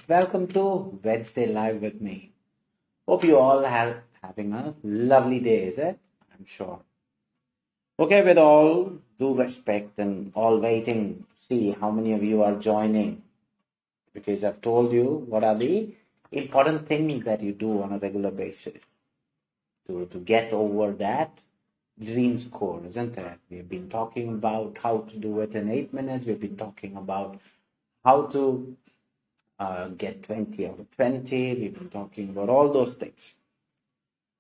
Welcome to Wednesday Live with me. Hope you all are having a lovely day, is it? I'm sure. Okay, with all due respect and all waiting to see how many of you are joining, because I've told you what are the important things that you do on a regular basis to get over that dream score, isn't it? We've been talking about how to do it in 8 minutes. We've been talking about how to get 20 out of 20. We've been talking about all those things,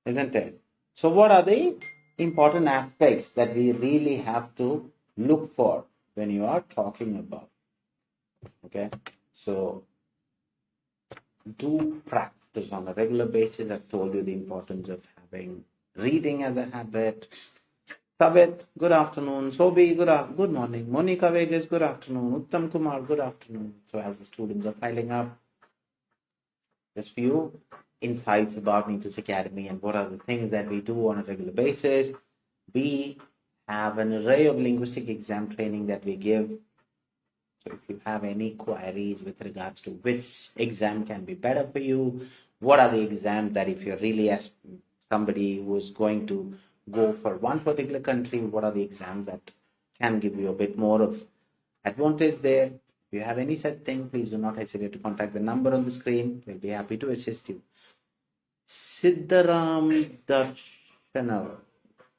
isn't it? So what are the important aspects that we really have to look for when you are talking about? Okay, so do practice on a regular basis. I've told you the importance of having reading as a habit. Tabit, good afternoon. Sobi, good morning. Monica Vegas, good afternoon. Uttam Kumar, good afternoon. So as the students are piling up, just few insights about Neethus Academy and what are the things that we do on a regular basis. We have an array of linguistic exam training that we give. So if you have any queries with regards to which exam can be better for you, what are the exams that if you're really somebody who's going to go for one particular country, what are the exams that can give you a bit more of advantage there? If you have any such thing, please do not hesitate to contact the number on the screen. We'll be happy to assist you. Siddharam Darshanal,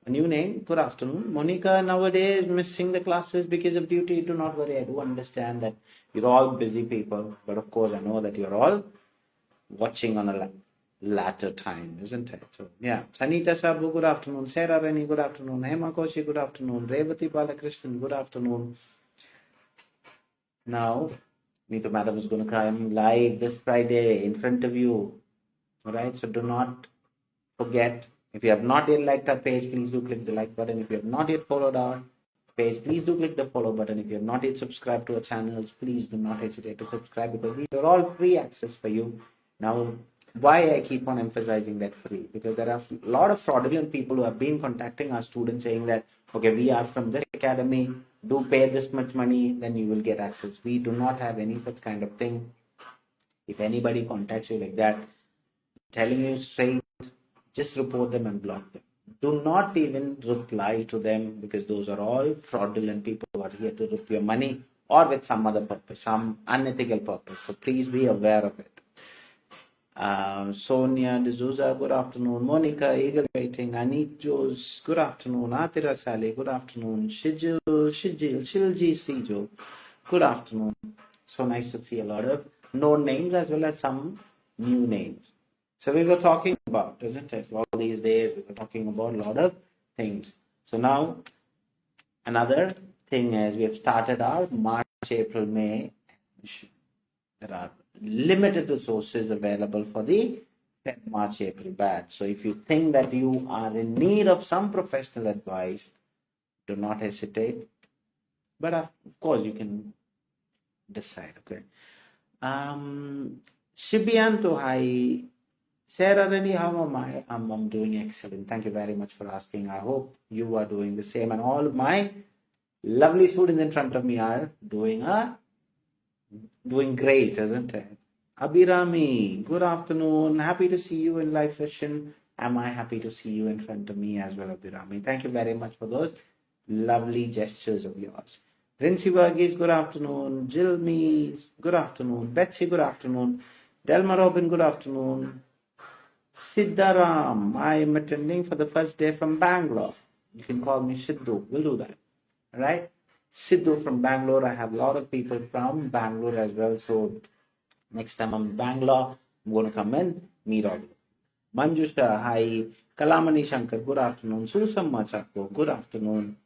a new name. Good afternoon. Monica, nowadays missing the classes because of duty. Do not worry. I do understand that you're all busy people, but of course I know that you're all watching on a latter time, isn't it? So yeah, Sanita Sabu, good afternoon. Sarah Rani, good afternoon. Hema Koshi, good afternoon. Revati Balakrishnan, good afternoon. Now, Neethu madam is going to come live this Friday in front of you. All right, so do not forget, if you have not yet liked our page, please do click the like button. If you have not yet followed our page, please do click the follow button. If you have not yet subscribed to our channels, please do not hesitate to subscribe, because these are all free access for you. Now, why I keep on emphasizing that free? Because there are a lot of fraudulent people who have been contacting our students saying that, okay, we are from this academy, do pay this much money, then you will get access. We do not have any such kind of thing. If anybody contacts you like that, telling you straight, just report them and block them. Do not even reply to them, because those are all fraudulent people who are here to rip your money or with some other purpose, some unethical purpose. So please be aware of it. Sonia D'Souza, good afternoon. Monica, eager waiting. Anit Jose, good afternoon. Atira Sally, good afternoon. Shilji Sijo, good afternoon. So nice to see a lot of known names as well as some new names. So we were talking about, isn't it? All these days we were talking about a lot of things. So now another thing is we have started our March, April, May. There are limited resources available for the March, April batch. So if you think that you are in need of some professional advice, do not hesitate. But of course you can decide, okay? Shibianto, hi. Sarah Rennie, how am I? I'm doing excellent. Thank you very much for asking. I hope you are doing the same. And all of my lovely students in front of me are doing great, isn't it? Abhirami, good afternoon. Happy to see you in live session. Am I happy to see you in front of me as well, Abhirami? Thank you very much for those lovely gestures of yours. Rinsi Varghese, good afternoon. Jill Mees, good afternoon. Betsy, good afternoon. Delma Robin, good afternoon. Siddharam, I am attending for the first day from Bangalore. You can call me Sidhu. We'll do that. All right? Sidhu from Bangalore. I have a lot of people from Bangalore as well. So next time I'm in Bangalore, I'm going to come and meet all of you. Manjusha, hi. Kalamani Shankar, good afternoon. Susamma Chakko, good afternoon.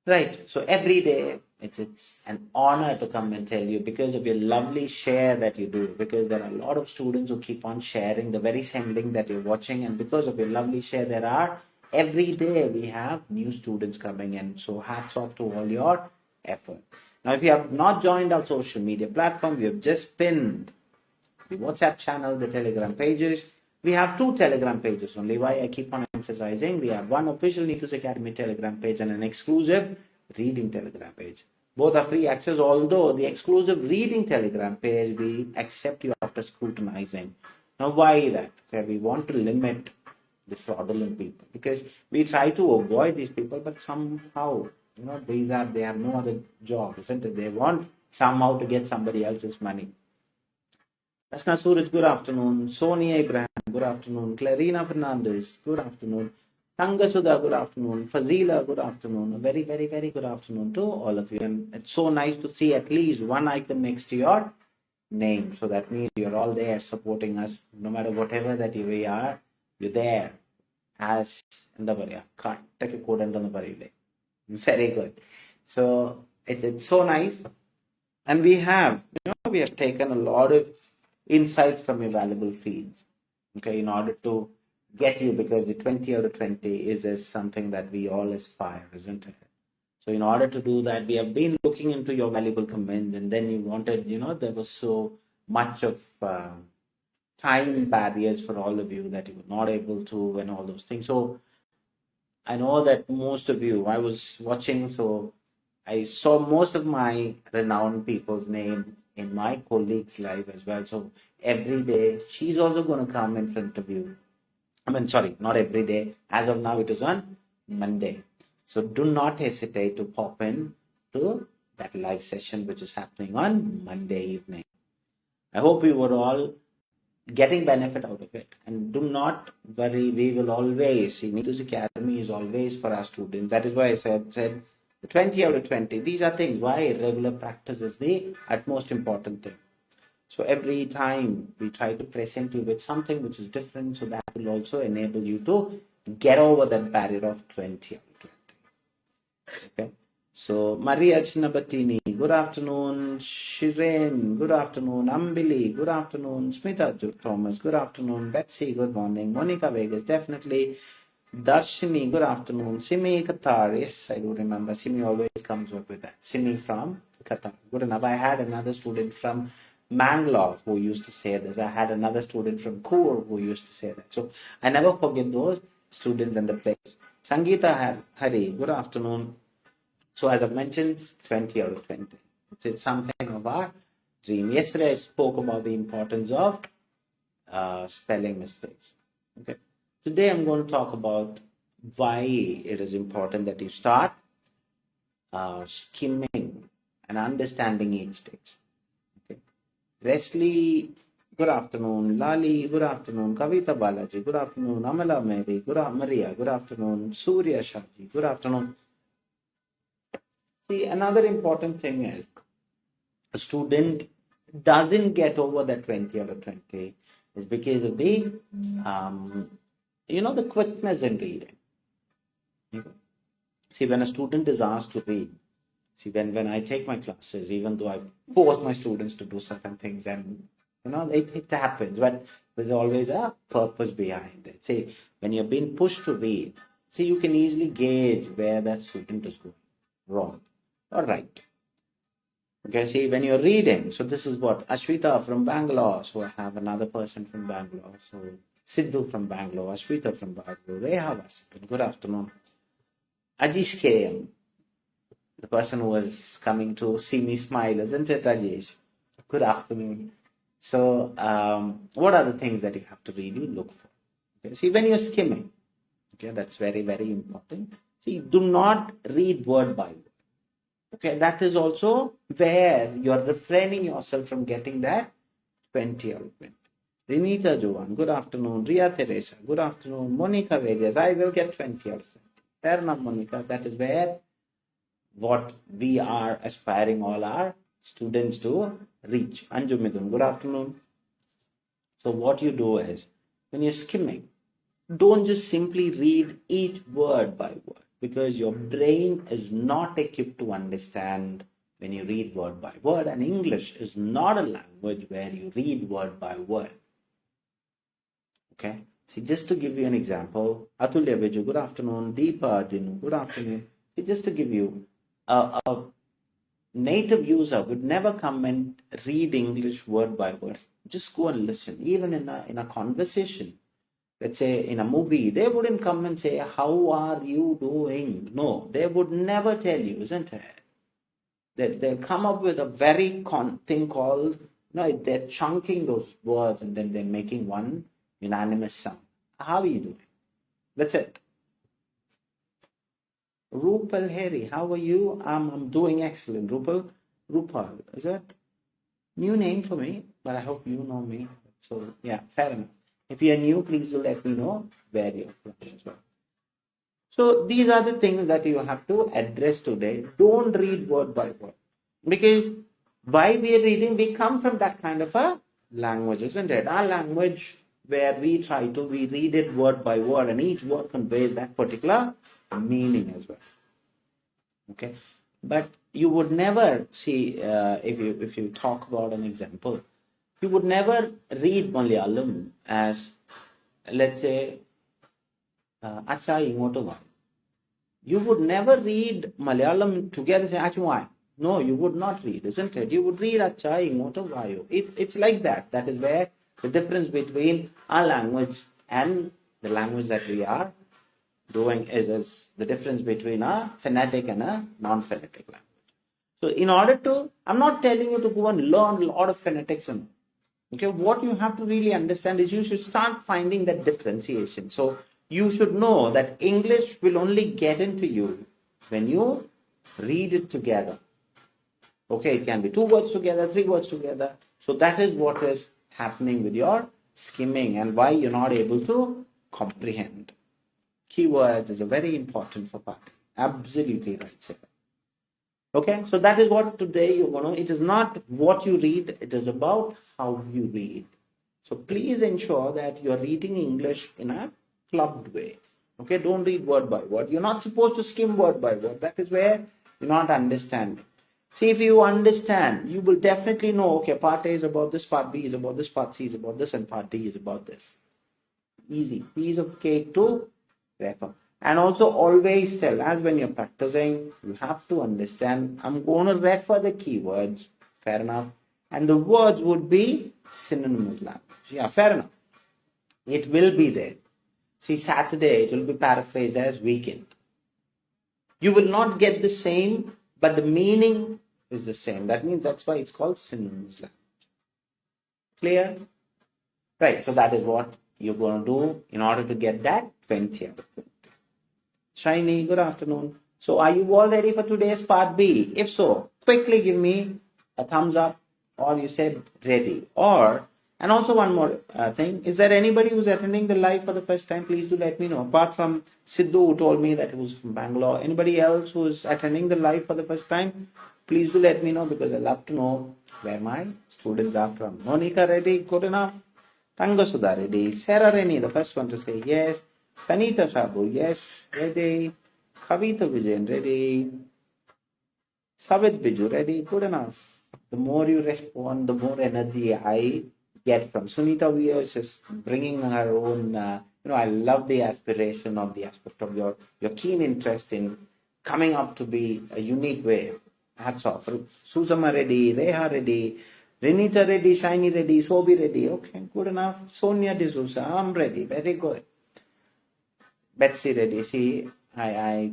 Right. So every day, it's an honor to come and tell you, because of your lovely share that you do, because there are a lot of students who keep on sharing the very same link that you're watching. And because of your lovely share, every day we have new students coming in. So hats off to all your effort. Now, if you have not joined our social media platform, we have just pinned the WhatsApp channel, the Telegram pages. We have 2 Telegram pages only. Why I keep on emphasizing, we have one official Neethus Academy Telegram page and an exclusive reading Telegram page. Both are free access, although the exclusive reading Telegram page, we accept you after scrutinizing. Now, why that? Okay, we want to limit the fraudulent people because we try to avoid these people, but somehow, they have no other job, isn't it? They want somehow to get somebody else's money. Asna Suraj, good afternoon. Sonia Abraham, good afternoon. Clarina Fernandez, good afternoon. Tanga Sudha, good afternoon. Fazila, good afternoon. A very, very, very good afternoon to all of you. And it's so nice to see at least one icon next to your name. So that means you're all there supporting us. No matter whatever that we are, you're there. As in the Varia. Can't take a code and the Varia. Very good. So it's so nice. And we have taken a lot of insights from your valuable feeds, okay, in order to get you, because the 20 out of 20 is something that we all aspire, isn't it? So in order to do that, we have been looking into your valuable comments, and then you wanted, there was so much of time barriers for all of you that you were not able to, and all those things. So I know that most of you, I was watching, so I saw most of my renowned people's name in my colleagues' live as well. So every day, she's also going to come in front of you. Sorry, not every day. As of now, it is on Monday. So do not hesitate to pop in to that live session, which is happening on Monday evening. I hope you were all getting benefit out of it. And do not worry, we will always see. Neethus Academy is always for our students. That is why I said the 20 out of 20. These are things why regular practice is the utmost important thing. So every time we try to present you with something which is different, so that will also enable you to get over that barrier of 20 out of 20. Okay. So Maria Chinabatini, good afternoon. Shiren, good afternoon. Ambili, good afternoon. Smita Thomas, good afternoon. Betsy, good morning. Monica Vegas, definitely. Darshini, good afternoon. Simi Qatar, yes, I do remember. Simi always comes up with that. Simi from Qatar, good enough. I had another student from Mangalore who used to say this. I had another student from Kur who used to say that. So I never forget those students and the place. Sangeeta Hari, good afternoon. So as I mentioned, 20 out of 20. It's something of our dream. Yesterday I spoke about the importance of spelling mistakes. Okay. Today I'm going to talk about why it is important that you start skimming and understanding each text. Okay. Leslie, good afternoon. Lali, good afternoon. Kavita Balaji, good afternoon. Amala Mary, Maria, good afternoon. Surya Shaji, good afternoon. See, another important thing is a student doesn't get over that 20 out of 20 is because of the the quickness in reading. See, when a student is asked to read, see, when I take my classes, even though I force my students to do certain things, and it happens, but there's always a purpose behind it. See, when you're being pushed to read, see, you can easily gauge where that student is going wrong or right. Okay, see, when you're reading, so this is what Ashwita from Bangalore. So I have another person from Bangalore. So Sidhu from Bangalore, Ashwita from Bangalore, Reha Vasipan, good afternoon. Ajish KM, the person who was coming to see me smile, isn't it, Rajesh? Good afternoon. So, what are the things that you have to really look for? Okay, see, when you're skimming, okay, that's very, very important. See, do not read word by word. Okay, that is also where you're refraining yourself from getting that 20 out of 20. Renita Joan, good afternoon. Ria Teresa, good afternoon. Monica Vegas, I will get 20 out of 20. Fair enough, Monica. That is where what we are aspiring all our students to reach. Anju Midun, good afternoon. So what you do is, when you're skimming, don't just simply read each word by word, because your brain is not equipped to understand when you read word by word, and English is not a language where you read word by word. Okay, see, just to give you an example, Atulya Viju, good afternoon. Deepa Dinu, good afternoon. See, just to give you a native user would never come and read English word by word. Just go and listen. Even in a conversation, let's say in a movie, they wouldn't come and say, how are you doing? No, they would never tell you, isn't it? They'll come up with a very thing called, they're chunking those words and then they're making one unanimous sound. How are you doing? That's it. Rupal Harry, how are you? I'm doing excellent. Rupal, is that new name for me? But I hope you know me. So yeah, fair enough. If you're new, please do let me know where you're from as well. So these are the things that you have to address today. Don't read word by word. Because why we are reading, we come from that kind of a language, isn't it? Our language where we read it word by word and each word conveys that particular meaning as well. Okay. But you would never see, if you talk about an example, you would never read Malayalam as, let's say, 𝐴𝐶𝐴 You would never read Malayalam together say 𝐴𝐶𝐴. No, you would not read, isn't it? You would read 𝐴𝐶𝐴. It's like that. That is where the difference between our language and the language that we are doing is the difference between a phonetic and a non-phonetic language. So in order to, I'm not telling you to go and learn a lot of phonetics. Okay, what you have to really understand is you should start finding that differentiation. So you should know that English will only get into you when you read it together. Okay, it can be 2 words together, 3 words together. So that is what is happening with your skimming and why you're not able to comprehend. Keywords is a very important for party. Absolutely right, sir. Okay, so that is what today you're going to, it is not what you read, it is about how you read. So please ensure that you're reading English in a clubbed way. Okay, don't read word by word. You're not supposed to skim word by word. That is where you're not understanding. See, if you understand, you will definitely know, okay, part A is about this, part B is about this, part C is about this, and part D is about this. Easy. Piece of cake to refer. And also always tell, as when you're practicing, you have to understand, I'm going to refer the keywords, fair enough. And the words would be synonymous language. Yeah, fair enough. It will be there. See, Saturday, it will be paraphrased as weekend. You will not get the same, but the meaning is the same. That means that's why it's called synonymous language. Clear? Right, so that is what you're going to do in order to get that 20 out of 20. Shiny, good afternoon. So are you all ready for today's part B? If so, quickly give me a thumbs up, or you said ready. And also one more thing. Is there anybody who's attending the live for the first time? Please do let me know. Apart from Sidhu, who told me that he was from Bangalore. Anybody else who's attending the live for the first time? Please do let me know, because I love to know where my students are from. Monica ready? Good enough. Tangasudha ready. Sarah Reni, the first one to say yes. Kanita Sabu, yes. Ready. Kavita Vijayan, ready. Savit Biju, ready. Good enough. The more you respond, the more energy I get from Sunita. We are just bringing her own, I love the aspiration of the aspect of your keen interest in coming up to be a unique way. Hats off. Susama ready, Reha ready, Renita ready, Shiny ready, Sobi ready. Okay, good enough. Sonia D'Souza, I'm ready. Very good. Betsy ready. See, I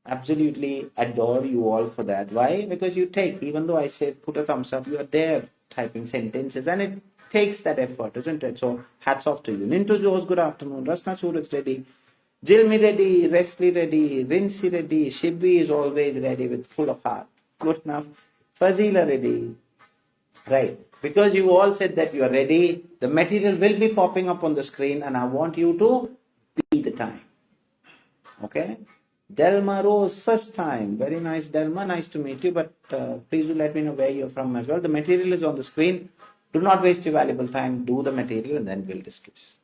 absolutely adore you all for that. Why? Because you take, even though I say put a thumbs up, you are there typing sentences, and it takes that effort, isn't it? So hats off to you. Neethu Jose, good afternoon. Rasna Suraj ready. Jilmi ready. Wesley ready. Vinci ready. Shibbi is always ready with full of heart. Good enough. Fazila ready. Right. Because you all said that you are ready, the material will be popping up on the screen, and I want you to be the time. Okay? Delma Rose, first time. Very nice, Delma. Nice to meet you. But please do let me know where you're from as well. The material is on the screen. Do not waste your valuable time. Do the material and then we'll discuss.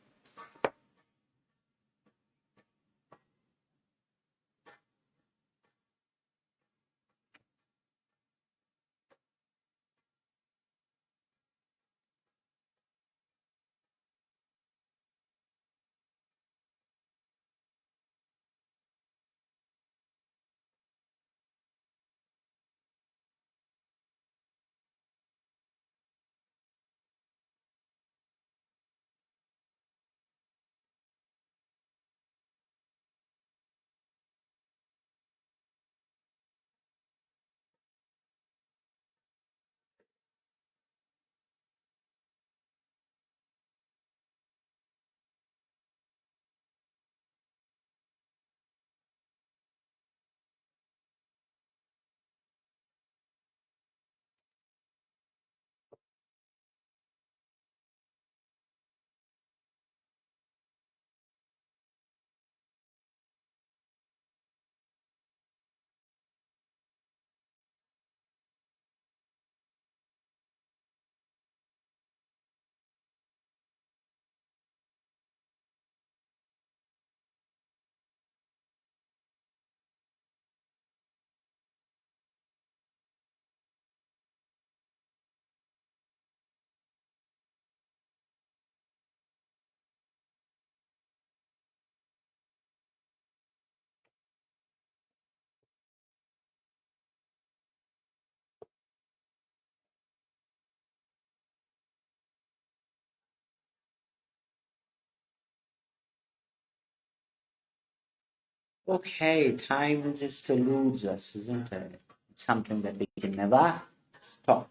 Okay, time just eludes us, isn't it? It's something that we can never stop.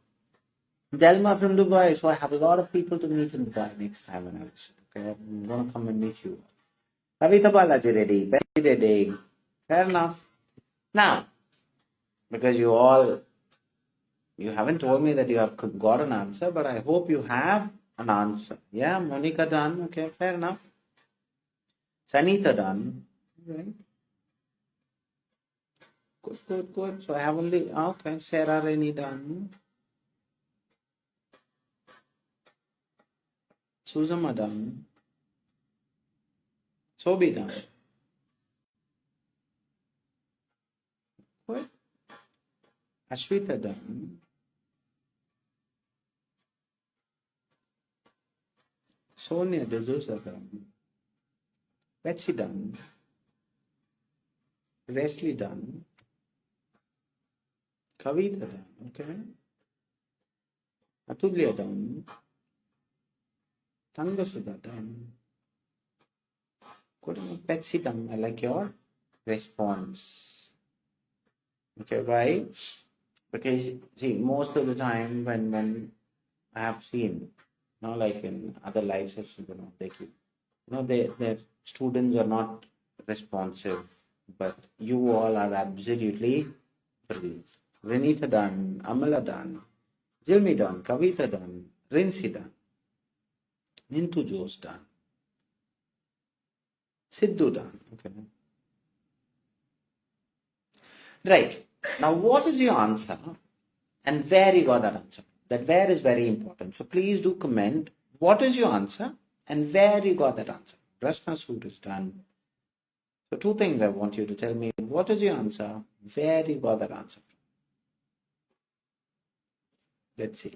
Delma from Dubai, so I have a lot of people to meet in Dubai next time when I visit. Okay, I'm gonna come and meet you. Kavita Balaji ready, Betty ready. Fair enough. Now, because you haven't told me that you have got an answer, but I hope you have an answer. Yeah, Monica done. Okay, fair enough. Sanita done. Right. Good. So I have only, okay, Sarah Rainey done. Susama done. Sobi done. Good. Ashwita done. Sonia D'Souza done. Betsy done. Leslie done. Kavita done. Okay. Atulya done. Tangasudha done. Good enough. Betsy done. I like your response. Okay, why? Because see, most of the time when I have seen, like in other live sessions, they keep, their students are not responsive, but you all are absolutely brilliant. Renita done, Amala done, Jilmi done, Kavita done, Rinsi done, Neethu Joes done, Sidhu done. Okay. Right. Now, what is your answer and where you got that answer? That where is very important. So please do comment what is your answer and where you got that answer. Prashna Suit is done. So two things I want you to tell me. What is your answer? Where you got that answer from? Let's see.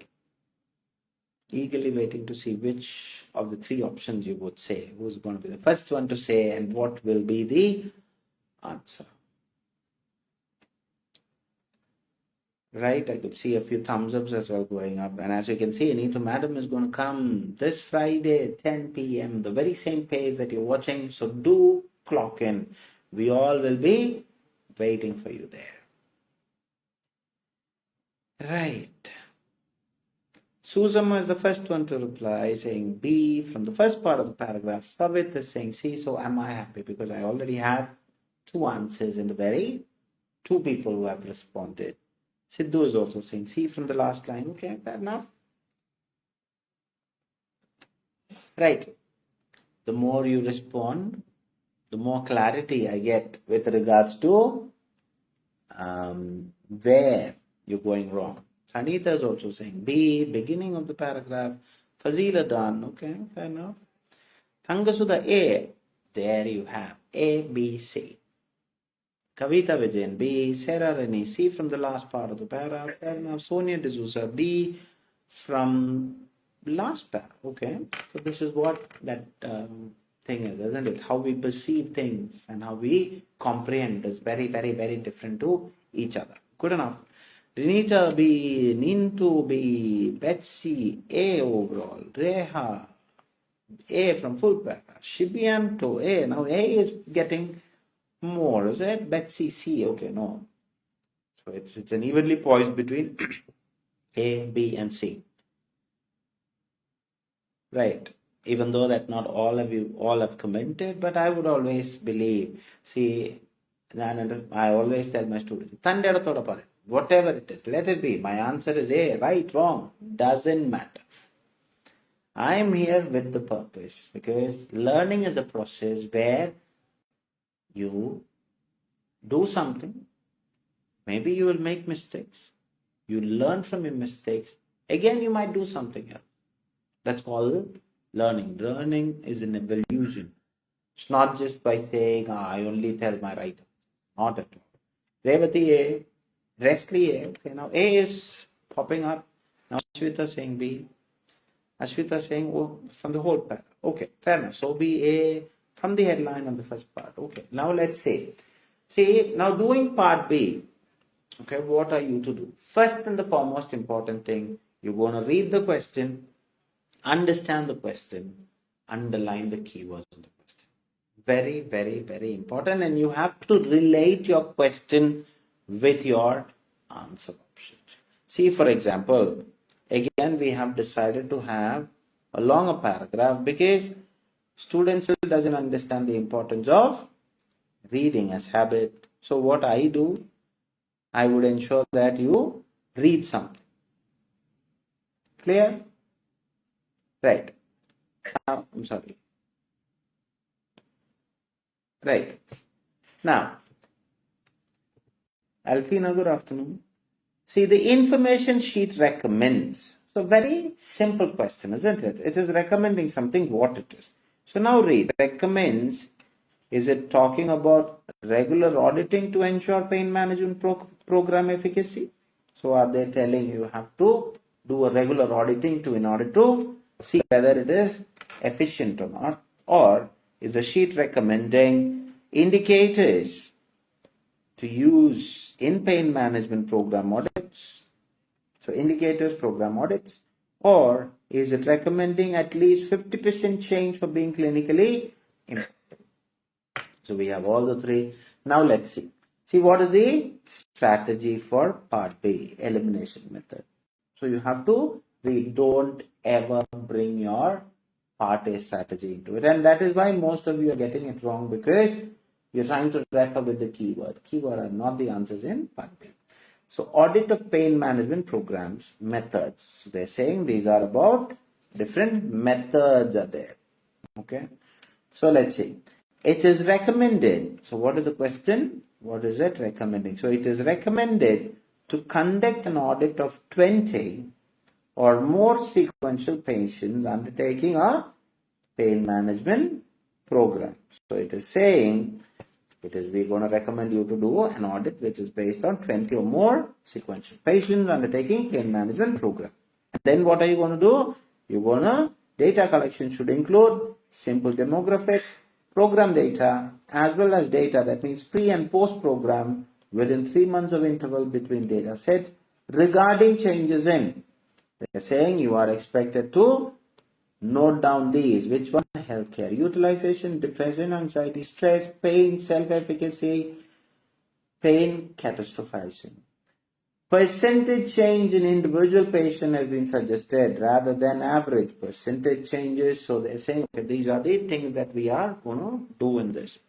Eagerly waiting to see which of the three options you would say. Who's going to be the first one to say and what will be the answer? Right, I could see a few thumbs ups as well going up. And as you can see, Neethu Madam is going to come this Friday, 10 p.m., the very same page that you're watching. So do clock in. We all will be waiting for you there. Right. Susama is the first one to reply, saying B from the first part of the paragraph. 𝐿𝐴𝐵 is saying C, so am I happy? Because I already have two answers in the very two people who have responded. Sidhu is also saying C from the last line. Okay, fair enough. Right. The more you respond, the more clarity I get with regards to where you're going wrong. Sanita is also saying B, beginning of the paragraph. Fazila done. Okay, fair enough. Tangasudha A. There you have A, B, C. Kavita Vijayan B, Sarah Rani C from the last part of the paragraph. Now Sonia D'Souza B from last paragraph. Okay, so this is what that thing is, isn't it? How we perceive things and how we comprehend is very, very, very different to each other. Good enough. Renita B, Neethu B, Betsy A overall, Reha A from full paragraph, Shibianto A. Now A is getting more, is it? Betsy C. Okay, no. So it's an evenly poised between A, B, and C. Right. Even though that not all of you all have commented, but I would always believe. See, I always tell my students, whatever it is, let it be. My answer is A, right, wrong, doesn't matter. I'm here with the purpose because learning is a process where you do something, maybe you will make mistakes, you learn from your mistakes, again you might do something else. That's called learning. Learning is an evolution. It's not just by saying, I only tell my writer. Not at all. Revati A, Resli A. Okay, now A is popping up. Now Ashwita saying B. Ashwita saying from the whole part. Okay, fair enough. So B A from the headline on the first part. Okay, now let's say. See, now doing part B. Okay, what are you to do? First and the foremost important thing, you're going to read the question, understand the question, underline the keywords in the question. Very, very, very important. And you have to relate your question with your answer options. See, for example, again, we have decided to have a longer paragraph because students still doesn't understand the importance of reading as habit. So what I do, I would ensure that you read something. Clear? Right. I'm sorry. Right. Now, Alfina, good afternoon. See, the information sheet recommends. So very simple question, isn't it? It is recommending something, what it is. So now read. Recommends, is it talking about regular auditing to ensure pain management program efficacy? So are they telling you have to do a regular auditing in order to see whether it is efficient or not? Or is the sheet recommending indicators to use in pain management program audits? So indicators, program audits. Or is it recommending at least 50% change for being clinically important? So we have all the three. Now let's see. See, what is the strategy for part B, elimination method? So you have to read. Don't ever bring your part A strategy into it. And that is why most of you are getting it wrong, because you're trying to refer with the keyword. Keyword are not the answers in part B. So audit of pain management programs, methods. So they're saying these are about different methods are there. Okay. So let's see. It is recommended. So what is the question? What is it recommending? So it is recommended to conduct an audit of 20 or more sequential patients undertaking a pain management program. So it is saying, we're going to recommend you to do an audit which is based on 20 or more sequential patients undertaking pain management program. And then what are you going to do? You're going to, data collection should include simple demographic, program data, as well as data, that means pre and post program, within 3 months of interval between data sets regarding changes in. They're saying you are expected to note down these. Which one? Healthcare utilization, depression, anxiety, stress, pain, self-efficacy, pain catastrophizing. Percentage change in individual patient has been suggested rather than average percentage changes. So they're saying, okay, these are the things that we are going to do in this.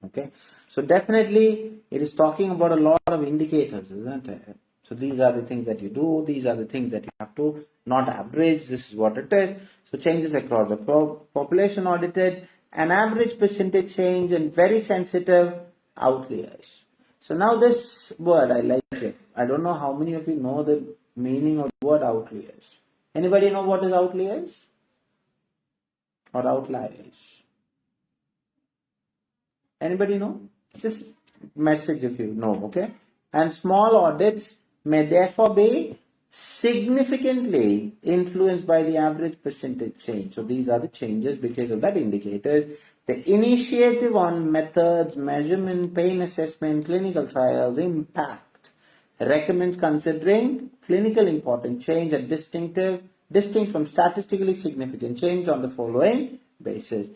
Okay. So definitely it is talking about a lot of indicators, isn't it? So these are the things that you do. These are the things that you have to not average. This is what it is. So changes across the population audited, an average percentage change, and very sensitive outliers. So now this word, I like it. I don't know how many of you know the meaning of the word outliers. Anybody know what is outliers or outliers? Anybody know? Just message if you know, okay? And small audits may therefore be significantly influenced by the average percentage change. So these are the changes because of that indicators. The initiative on methods, measurement, pain assessment, clinical trials, impact recommends considering clinical important change and distinct from statistically significant change on the following basis.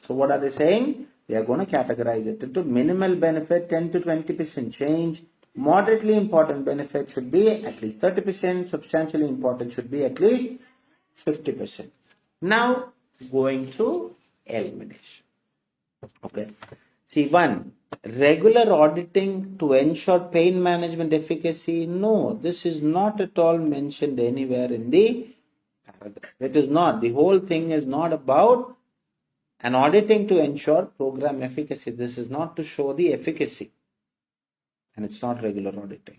So what are they saying? They are going to categorize it into minimal benefit, 10 to 20% change. Moderately important benefit should be at least 30%. Substantially important should be at least 50%. Now going to elimination. Okay. See, one, regular auditing to ensure pain management efficacy. No, this is not at all mentioned anywhere in the paragraph. It is not. The whole thing is not about an auditing to ensure program efficacy. This is not to show the efficacy. And it's not regular auditing.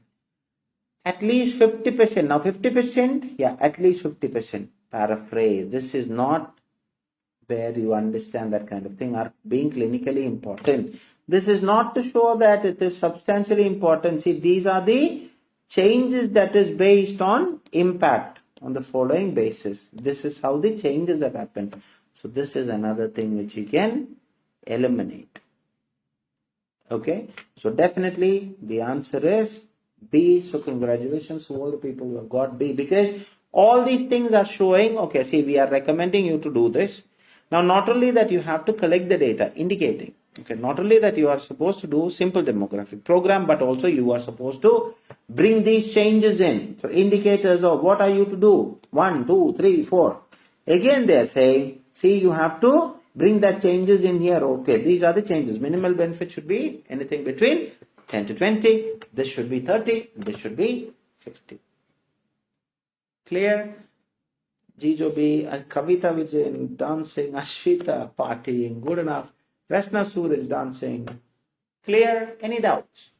At least 50%. Now 50%? Yeah, at least 50%. Paraphrase. This is not where you understand that kind of thing are being clinically important. This is not to show that it is substantially important. See, these are the changes that is based on impact on the following basis. This is how the changes have happened. So this is another thing which you can eliminate. Okay, so definitely the answer is B. So congratulations to all the people who have got B, because all these things are showing, okay, see, we are recommending you to do this. Now, not only that you have to collect the data indicating, okay, not only that you are supposed to do simple demographic program, but also you are supposed to bring these changes in. So indicators of what are you to do? 1, 2, 3, 4. Again, they are saying, see, you have to bring that changes in here. Okay, these are the changes. Minimal benefit should be anything between 10 to 20. This should be 30. This should be 50. Clear? 𝐿𝐴𝐵, Kavita Vijay dancing, Ashita partying, good enough. Rasna Suraj dancing. Clear? Any doubts?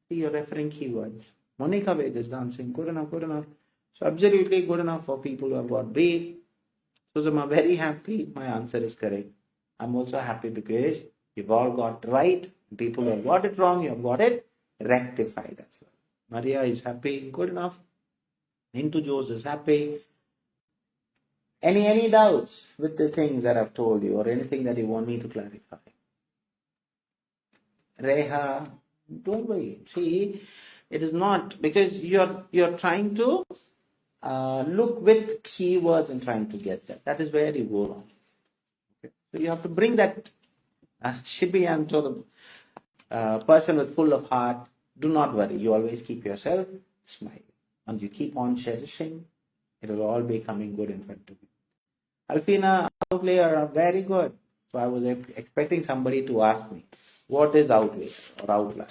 See your referring keywords. Monica Ved is dancing, good enough, good enough. So absolutely good enough for people who have got B. Susama, very happy. My answer is correct. I'm also happy because you've all got right. People who have got it wrong, you have got it rectified as well. Maria is happy, good enough. Neethu Jose is happy. Any doubts with the things that I've told you or anything that you want me to clarify? Reha, don't worry. See, it is not because you're trying to look with keywords and trying to get that. That is where you go wrong. Okay. So you have to bring that 𝐶𝐵Hs to the person with full of heart. Do not worry. You always keep yourself smiling. And you keep on cherishing, it will all be coming good in front of you. Alfina, outlier, very good. So I was expecting somebody to ask me, what is outlier or outlier?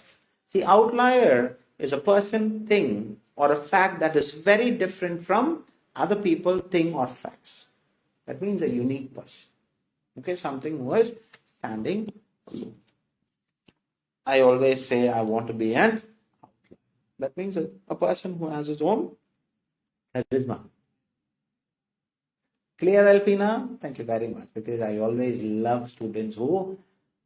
See, outlier is a person, thing, or a fact that is very different from other people, thing, or facts. That means a unique person. Okay, something who is standing alone. I always say I want to be an outlier. That means a person who has his own charisma. Clear, Alfina? Thank you very much, because I always love students who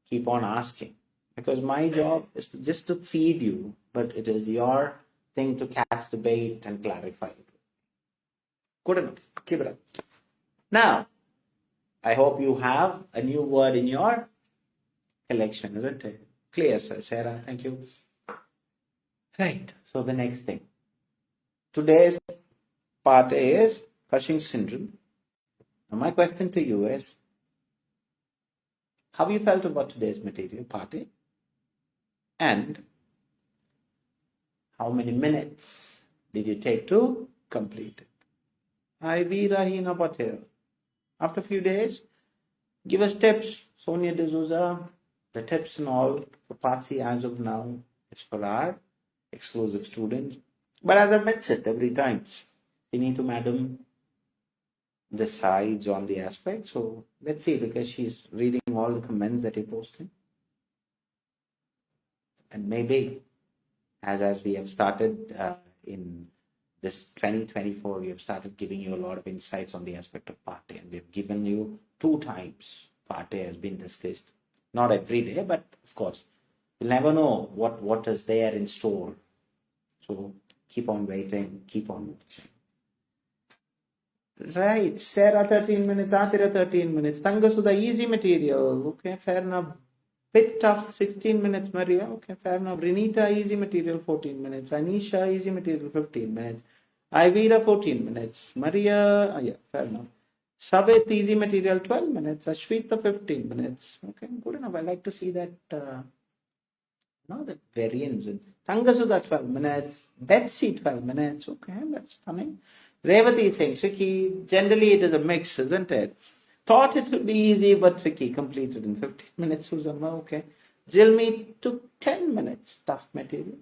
keep on asking. Because my job is just to feed you, but it is your thing to catch the bait and clarify it. Good enough. Keep it up. Now, I hope you have a new word in your collection, isn't it? Clear, sir. Sarah, thank you. Right. So the next thing. Today's part A is Cushing's syndrome. Now my question to you is, how you felt about today's material, part A? And how many minutes did you take to complete it? 𝐼𝐴 Patel. After a few days, give us tips. Sonia D'Souza, the tips and all for part C as of now is for our exclusive students. But as I mentioned every time, Neethu madam decides on the aspect. So let's see, because she's reading all the comments that you're posting. And maybe as we have started in this 2024, we have started giving you a lot of insights on the aspect of part A. And we've given you 2 times part A has been discussed. Not every day, but of course, you'll never know what is there in store. So keep on waiting, keep on watching. Right, Sarah 13 minutes, Atira 13 minutes, Tangasudha easy material, okay, fair enough. Bit tough, 16 minutes, Maria, okay, fair enough. Renita easy material 14 minutes, Anisha easy material 15 minutes, Ivira 14 minutes, Maria, yeah, fair enough. Savit easy material 12 minutes, Ashwita 15 minutes, okay, good enough. I like to see that, that variance. Tangasudha 12 minutes, Betsy 12 minutes, okay, that's stunning. Revati is saying, tricky, generally it is a mix, isn't it? Thought it would be easy, but tricky, completed in 15 minutes, Susanna, okay. Jilmi took 10 minutes, tough material.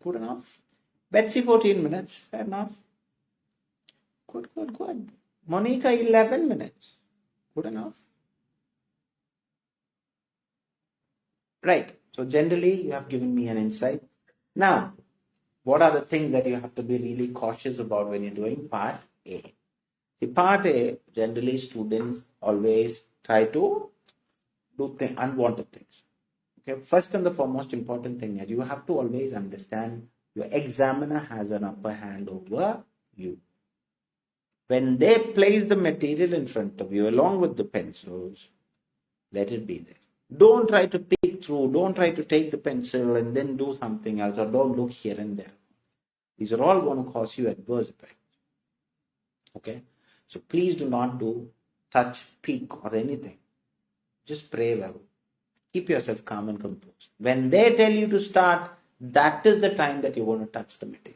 Good enough. Betsy 14 minutes, fair enough. Good. Monica 11 minutes, good enough. Right, so generally you have given me an insight. Now, what are the things that you have to be really cautious about when you're doing part A? See, part A, generally students always try to do unwanted things. Okay, first and the foremost important thing is you have to always understand your examiner has an upper hand over you. When they place the material in front of you along with the pencils, let it be there. Don't try to peek through, don't try to take the pencil and then do something else, or don't look here and there. These are all going to cause you adverse effects. Okay? So please do not do touch, peek or anything. Just pray well. Keep yourself calm and composed. When they tell you to start, that is the time that you want to touch the material.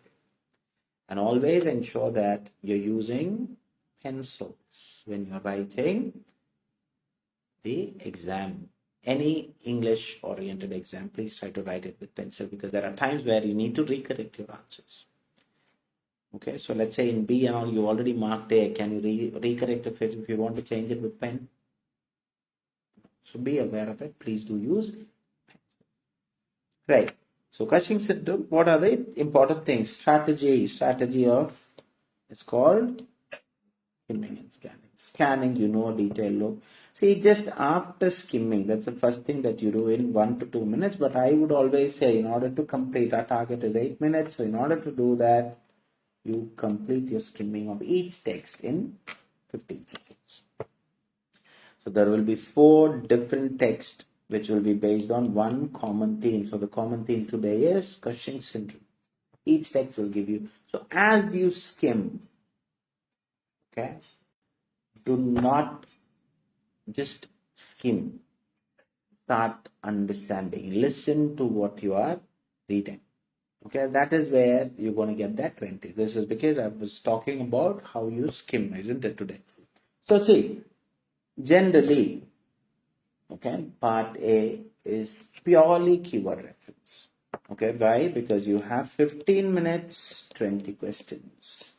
And always ensure that you're using pencils when you're writing the exam. Any English-oriented exam, please try to write it with pencil, because there are times where you need to recorrect your answers. Okay, so let's say in B and all, you already marked A. Can you recorrect it if you want to change it with pen? So be aware of it. Please do use pencil. Right. So Cushing syndrome, what are the important things? Strategy of, it's called skimming and scanning. Scanning, detail look. See, just after skimming, that's the first thing that you do in 1 to 2 minutes. But I would always say, in order to complete, our target is 8 minutes. So in order to do that, you complete your skimming of each text in 15 seconds. So there will be 4 different texts which will be based on one common theme. So the common theme today is Cushing syndrome. Each text will give you. So as you skim, okay, do not just skim. Start understanding. Listen to what you are reading. Okay, that is where you're going to get that 20. This is because I was talking about how you skim, isn't it, today? So see, generally, okay, part A is purely keyword reference. Okay, why? Because you have 15 minutes, 20 questions.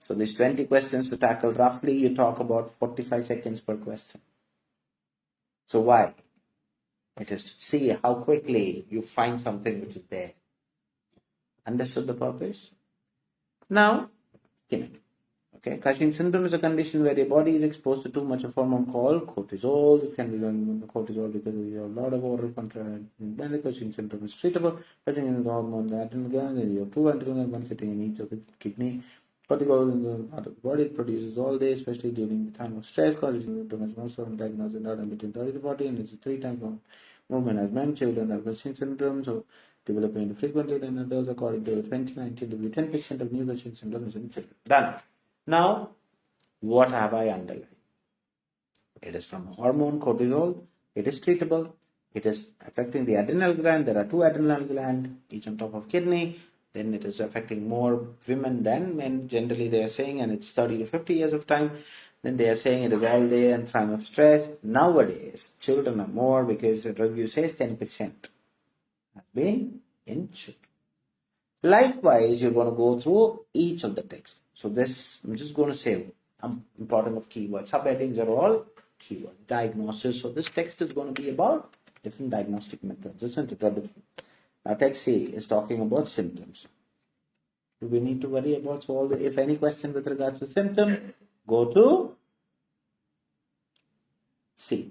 So these 20 questions to tackle, roughly you talk about 45 seconds per question. So why? It is to see how quickly you find something which is there. Understood the purpose? Now, skimming. Okay, Cushing syndrome is a condition where the body is exposed to too much of hormone called cortisol. This can be done with cortisol because we have a lot of oral control. When Cushing syndrome is treatable, Cushing is the hormone, the adrenal gland, and you have 2 adrenal glands, one sitting in each of the kidney. Cortisol in the part of the body, it produces all day, especially during the time of stress, causing too much muscle and diagnosed in adults between 30 to 40, and it's 3 times more movement as men. Children have Cushing syndrome, so developing frequently than adults. According to 2019, to be 10% of new Cushing syndrome is in children. Done. Now, what have I underlined? It is from hormone cortisol. It is treatable. It is affecting the adrenal gland. There are 2 adrenal glands, each on top of kidney. Then it is affecting more women than men. Generally, they are saying, and it's 30 to 50 years of time. Then they are saying it is all day and time of stress. Nowadays, children are more because the review says 10% has been in children. Likewise, you're going to go through each of the texts. So this, I'm just going to say important of keywords. Subheadings are all keyword diagnosis. So this text is going to be about different diagnostic methods, isn't it? Now text C is talking about symptoms. Do we need to worry about if any question with regards to symptoms, go to C.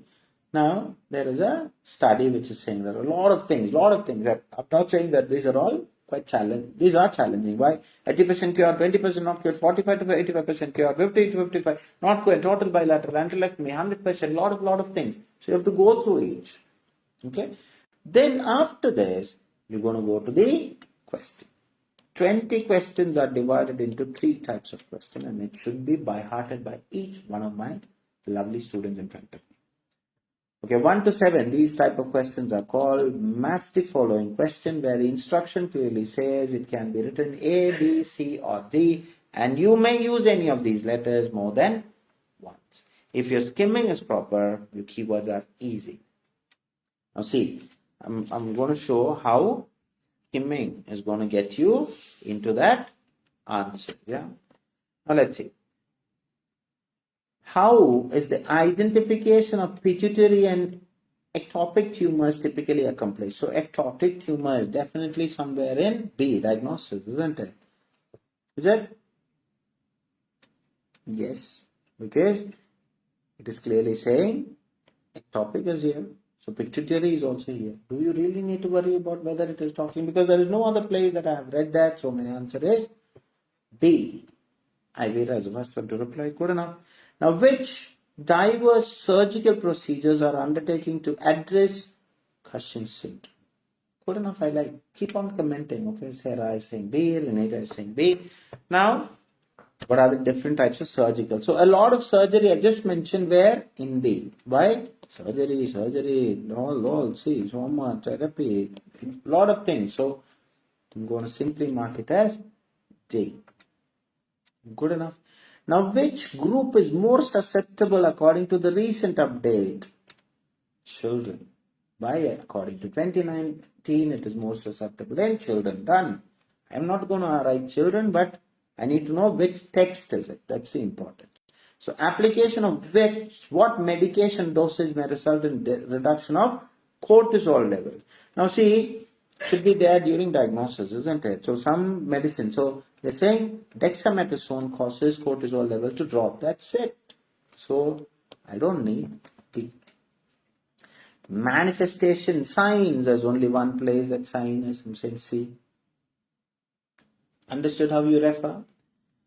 Now there is a study which is saying there are a lot of things. I'm not saying that these are all quite challenging. These are challenging. Why? 80% cure, 20% not cured, 45 to 85% cure, 50 to 55 not cured, total bilateral, antilectomy, 100%, lot of things. So you have to go through each. Okay. Then after this, you're going to go to the question. 20 questions are divided into 3 types of question, and it should be by hearted by each one of my lovely students in front of me. Okay, 1 to 7, these type of questions are called match the following question, where the instruction clearly says it can be written A, B, C or D, and you may use any of these letters more than once. If your skimming is proper, your keywords are easy. Now see, I'm going to show how skimming is going to get you into that answer. Yeah. Now let's see. How is the identification of pituitary and ectopic tumors typically accomplished? So ectopic tumor is definitely somewhere in B, diagnosis, isn't it? Is it? Yes, because it is clearly saying ectopic is here. So pituitary is also here. Do you really need to worry about whether it is talking? Because there is no other place that I have read that. So my answer is B. Ivera is the first one to reply. Good enough. Now, which diverse surgical procedures are undertaking to address Cushing syndrome? Good enough. Keep on commenting. Okay, Sarah is saying B, Renata is saying B. Now, What are the different types of surgical? So a lot of surgery I just mentioned where in D. Why? Surgery, all, see, so much therapy, a lot of things. So I'm going to simply mark it as D. Good enough. Now, which group is more susceptible according to the recent update? Children. Why? According to 2019, it is more susceptible in children. Done. I'm not going to write children, but I need to know which text is it. That's important. So application of what medication dosage may result in reduction of cortisol levels. Now see, should be there during diagnosis, isn't it? So some medicine. So they're saying dexamethasone causes cortisol level to drop. That's it. So I don't need the manifestation signs. There's only one place that sign is. I'm saying C. Understood how you refer?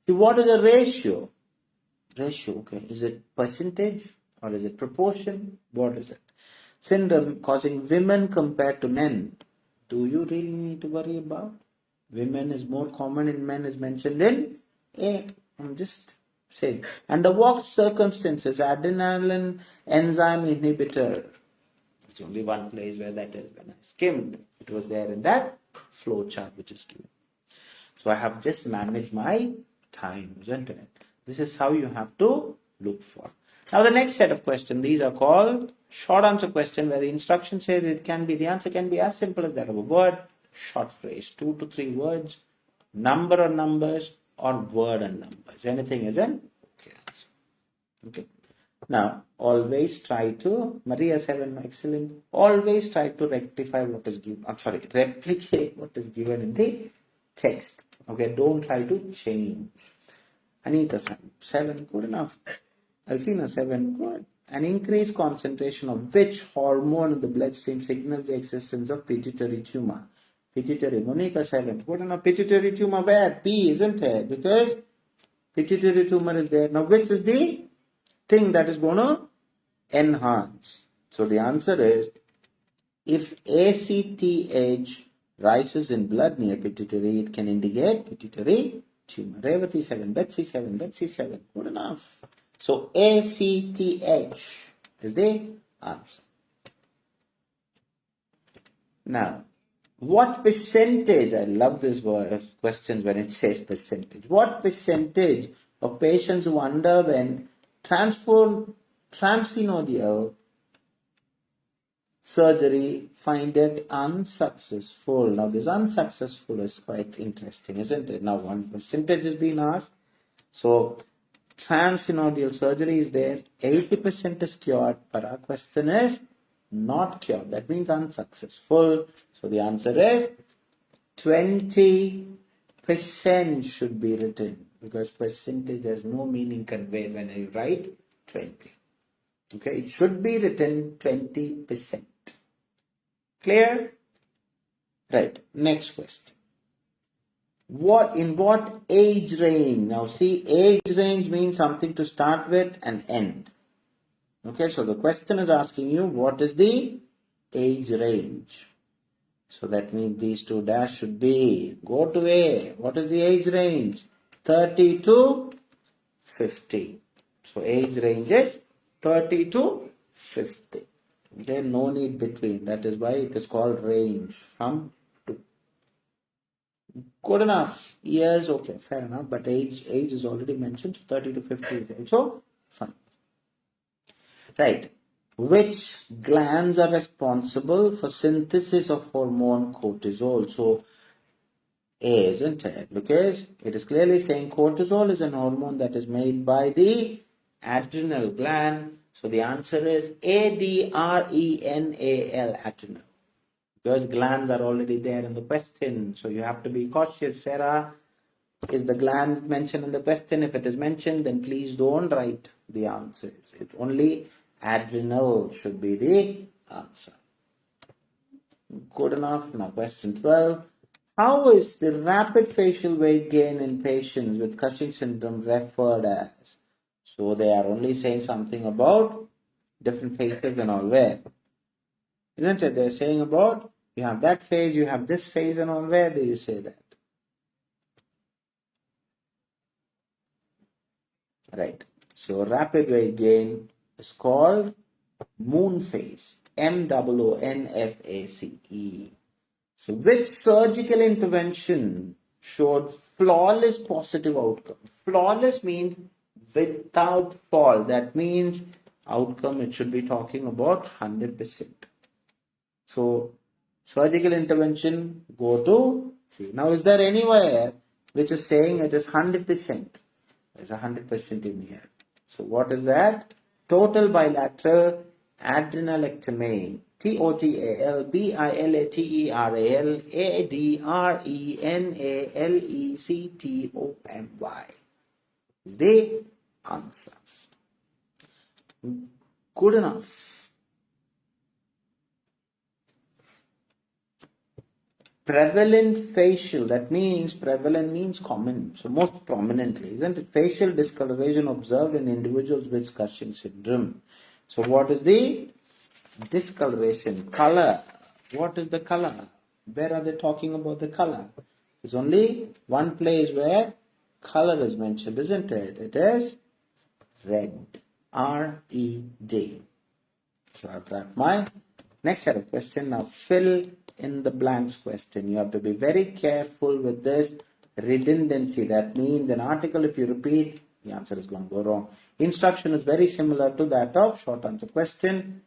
See, what is the ratio? Ratio, okay. Is it percentage or is it proportion? What is it? Syndrome causing women compared to men. Do you really need to worry about? Women is more common in men is mentioned in A. I'm just saying. Under what circumstances adrenaline enzyme inhibitor? It's only one place where that is. When I skimmed, it was there in that flow chart which is given. So I have just managed my time, isn't it? This is how you have to look for. Now the next set of questions, these are called short answer question where the instruction says the answer can be as simple as that of a word, short phrase, 2 to 3 words, number or numbers, or word and numbers. Anything is an okay answer. Okay. Now, always try to, Maria 7, excellent, always try to replicate what is given in the text. Okay, don't try to change. Anita 7, good enough. Alfina 7, good. An increased concentration of which hormone in the bloodstream signals the existence of pituitary tumor? Pituitary, Monica 7, good enough. Pituitary tumor where? P, isn't it? Because pituitary tumor is there. Now, which is the thing that is going to enhance? So the answer is, if ACTH rises in blood near pituitary, it can indicate pituitary tumor. Revati 7, Betsy 7, Betsy 7. Good enough. So ACTH is the answer. Now, what percentage, I love this question when it says percentage. What percentage of patients who underwent transphenodial surgery find it unsuccessful? Now this unsuccessful is quite interesting, isn't it? Now one percentage is being asked. So transphenodial surgery is there, 80% is cured, but our question is not cured. That means unsuccessful. So the answer is 20% should be written, because percentage has no meaning conveyed when you write 20. Okay, it should be written 20%. Clear? Right, next question. In what age range? Now see, age range means something to start with and end. Okay, so the question is asking you, what is the age range? So that means these two dash should be, go to A. What is the age range? 30 to 50. So age range is 30 to 50. Okay, no need between. That is why it is called range from 2. Good enough. Years, okay, fair enough. But age is already mentioned. So 30 to 50 is also fine. Right. Which glands are responsible for synthesis of hormone cortisol? So A, isn't it? Because it is clearly saying cortisol is an hormone that is made by the adrenal gland. So the answer is ADRENAL, adrenal. Because glands are already there in the question. So you have to be cautious. Sarah, is the gland mentioned in the question? If it is mentioned, then please don't write the answers. It only adrenal should be the answer. Good enough. Now question 12. How is the rapid facial weight gain in patients with Cushing syndrome referred as? So they are only saying something about different phases and all where. Isn't it? They're saying about, you have that phase, you have this phase and all. Where do you say that? Right. So rapid weight gain is called moon phase. MOONFACE. So which surgical intervention showed flawless positive outcome? Flawless means without fault. That means outcome, it should be talking about 100%. So surgical intervention, go to see. Now is there anywhere which is saying it is 100%? There's 100% in here. So what is that? Total bilateral adrenalectomy. TOTALBILATERALADRENALECTOMY is the answer. Good enough. Prevalent facial, that means prevalent means common, so most prominently, isn't it? Facial discoloration observed in individuals with Cushing syndrome. So what is the discoloration? Color. What is the color? Where are they talking about the color? There's only one place where color is mentioned, isn't it? It is red. RED. So I've got my next set of questions. Now fill in the blanks question. You have to be very careful with this redundancy. That means an article, if you repeat, the answer is going to go wrong. Instruction is very similar to that of short answer question.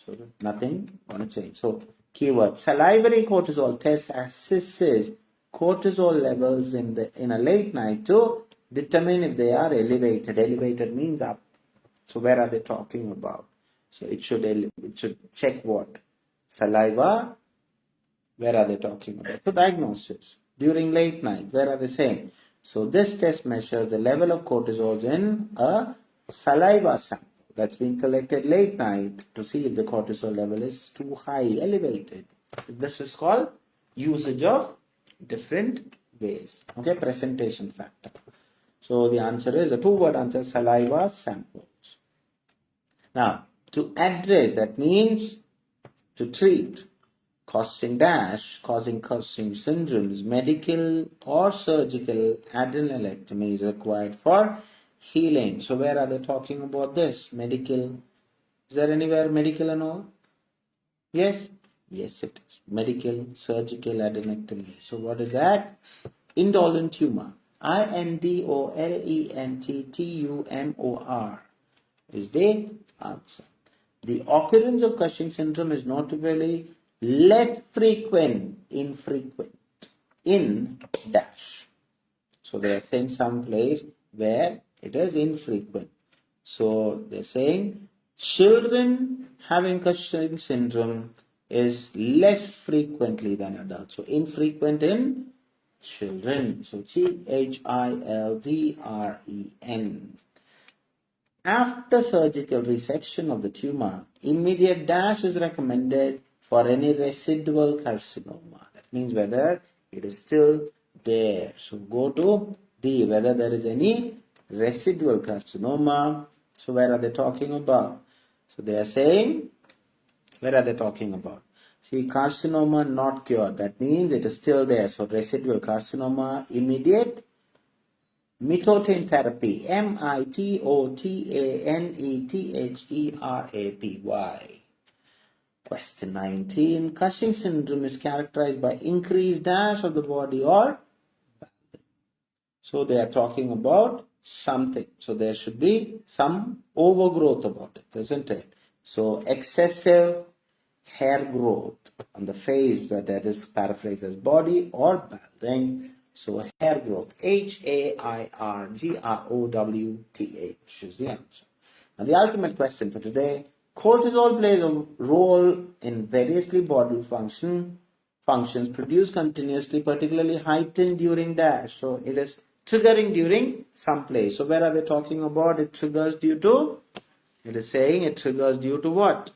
So nothing going to change. So keyword, salivary cortisol test assesses cortisol levels in a late night to determine if they are elevated. Elevated means up. So where are they talking about? So it should check what? Saliva. Where are they talking about? So diagnosis. During late night, where are they saying? So this test measures the level of cortisol in a saliva sample that's been collected late night to see if the cortisol level is too high, elevated. This is called usage of different ways. Okay, presentation factor. So the answer is a two-word answer, saliva samples. Now, to address, that means to treat causing Cushing syndromes, medical or surgical adrenalectomy is required for healing. So where are they talking about this? Medical. Is there anywhere medical and all? Yes? Yes, it is. Medical, surgical adrenalectomy. So what is that? Indolent tumor. INDOLENT is the answer. The occurrence of Cushing syndrome is notably less infrequent in dash. So they are saying some place where it is infrequent. So they're saying children having Cushing syndrome is less frequently than adults. So infrequent in children. So CHILDREN. After surgical resection of the tumor, immediate dash is recommended for any residual carcinoma. That means whether it is still there. So go to D, whether there is any residual carcinoma. So where are they talking about? So they are saying, where are they talking about? See, carcinoma not cured. That means it is still there. So residual carcinoma, immediate mitotan therapy, MITOTANETHERAPY. Question 19. Cushing syndrome is characterized by increased dash of the body or balding. So they are talking about something. So there should be some overgrowth about it, isn't it? So excessive hair growth on the face, that is paraphrased as body or balding. So hair growth, HAIRGROWTH is the answer. Now the ultimate question for today, cortisol plays a role in variously bodily functions produced continuously, particularly heightened during dash. So it is triggering during some place. So where are they talking about? It triggers due to, it is saying it triggers due to what?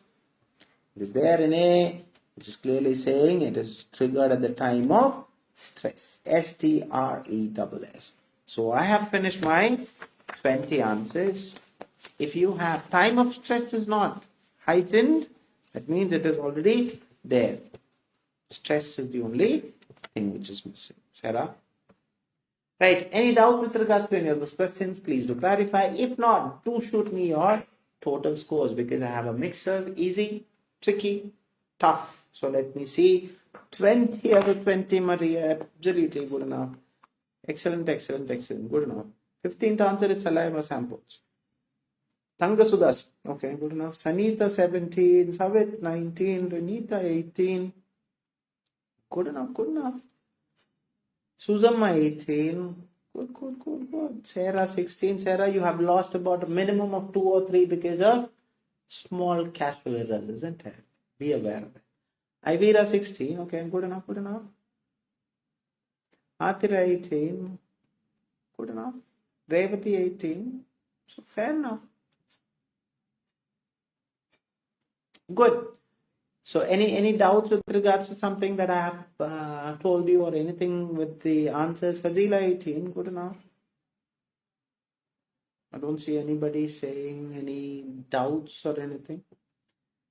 It is there in A, which is clearly saying it is triggered at the time of stress. STRESS. So I have finished my 20 answers. If you have time of stress is not heightened, that means it is already there. Stress is the only thing which is missing. Sarah? Right. Any doubts with regards to any of those questions, please do clarify. If not, do shoot me your total scores because I have a mixture, easy, tricky, tough. So let me see. 20 out of 20, Maria. Absolutely good enough. Excellent, excellent, excellent. Good enough. 15th answer is saliva samples. Tanga Sudas. Okay, good enough. Sanita 17. Savit 19. Renita 18. Good enough, good enough. Suzamma 18. Good, good, good, good. Sarah 16. Sarah, you have lost about a minimum of 2 or 3 because of small casual errors, isn't it? Be aware of it. Ivira 16. Okay, good enough, good enough. Atira 18. Good enough. Revati 18. So fair enough. Good. So any doubts with regards to something that I have told you or anything with the answers? Fazila 18, good enough. I don't see anybody saying any doubts or anything.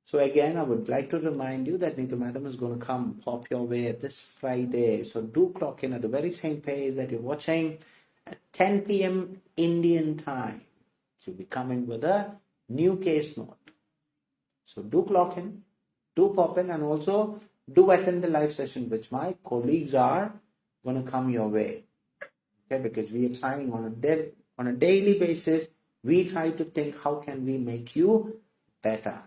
So again, I would like to remind you that Neethu Madam is going to come pop your way this Friday. So do clock in at the very same page that you're watching at 10 p.m. Indian time. She'll be coming with a new case note. So do clock in. Do pop in and also do attend the live session, which my colleagues are going to come your way. Okay, because we are trying on a daily basis, we try to think how can we make you better.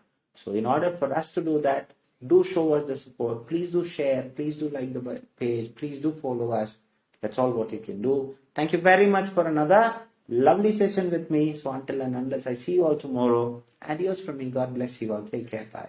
So in order for us to do that, do show us the support. Please do share. Please do like the page. Please do follow us. That's all what you can do. Thank you very much for another lovely session with me. So until and unless I see you all tomorrow, adios from me. God bless you all. Take care. Bye.